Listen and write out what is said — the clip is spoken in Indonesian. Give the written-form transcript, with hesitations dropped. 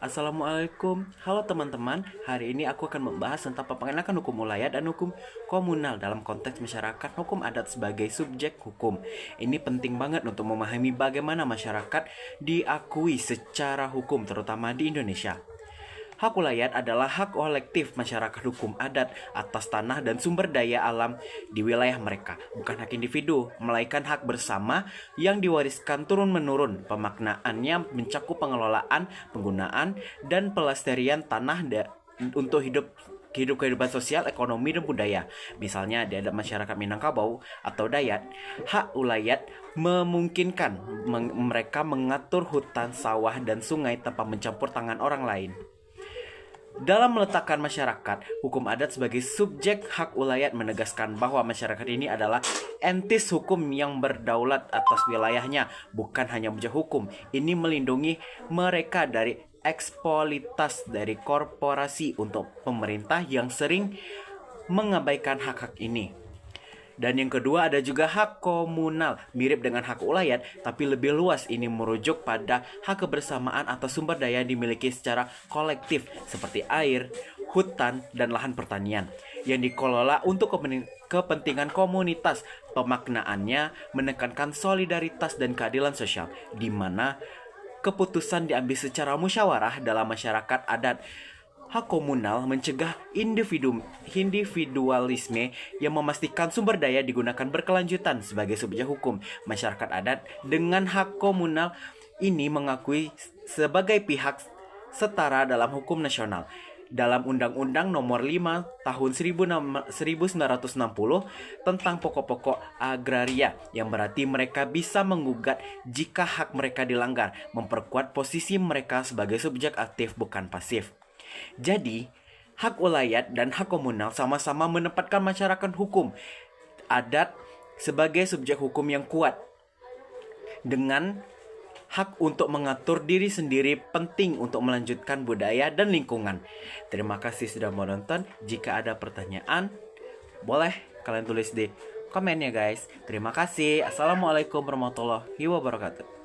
Assalamualaikum, halo teman-teman. Hari ini aku akan membahas tentang pengenalan hukum ulayat dan hukum komunal dalam konteks masyarakat hukum adat sebagai subjek hukum. Ini penting banget untuk memahami bagaimana masyarakat diakui secara hukum, terutama di Indonesia. Hak ulayat adalah hak kolektif masyarakat hukum adat atas tanah dan sumber daya alam di wilayah mereka, bukan hak individu, melainkan hak bersama yang diwariskan turun-menurun. Pemaknaannya mencakup pengelolaan, penggunaan, dan pelestarian tanah untuk kehidupan sosial, ekonomi, dan budaya. Misalnya di adat masyarakat Minangkabau atau Dayak, hak ulayat memungkinkan mereka mengatur hutan, sawah, dan sungai tanpa mencampur tangan orang lain. Dalam meletakkan masyarakat, hukum adat sebagai subjek hak ulayat menegaskan bahwa masyarakat ini adalah entitas hukum yang berdaulat atas wilayahnya, bukan hanya objek hukum. Ini melindungi mereka dari eksploitasi dari korporasi untuk pemerintah yang sering mengabaikan hak-hak ini. Dan yang kedua ada juga hak komunal, mirip dengan hak ulayat tapi lebih luas. Ini merujuk pada hak kebersamaan atas sumber daya yang dimiliki secara kolektif seperti air, hutan, dan lahan pertanian yang dikelola untuk kepentingan komunitas. Pemaknaannya menekankan solidaritas dan keadilan sosial, di mana keputusan diambil secara musyawarah dalam masyarakat adat. Hak komunal mencegah individualisme yang memastikan sumber daya digunakan berkelanjutan sebagai subjek hukum. Masyarakat adat dengan hak komunal ini mengakui sebagai pihak setara dalam hukum nasional. Dalam Undang-Undang Nomor 5 Tahun 1960 tentang pokok-pokok agraria, yang berarti mereka bisa menggugat jika hak mereka dilanggar, memperkuat posisi mereka sebagai subjek aktif bukan pasif. Jadi, hak ulayat dan hak komunal sama-sama menempatkan masyarakat hukum adat sebagai subjek hukum yang kuat dengan hak untuk mengatur diri sendiri, penting untuk melanjutkan budaya dan lingkungan. Terima kasih sudah menonton. Jika ada pertanyaan, boleh kalian tulis di komennya guys. Terima kasih. Assalamualaikum warahmatullahi wabarakatuh.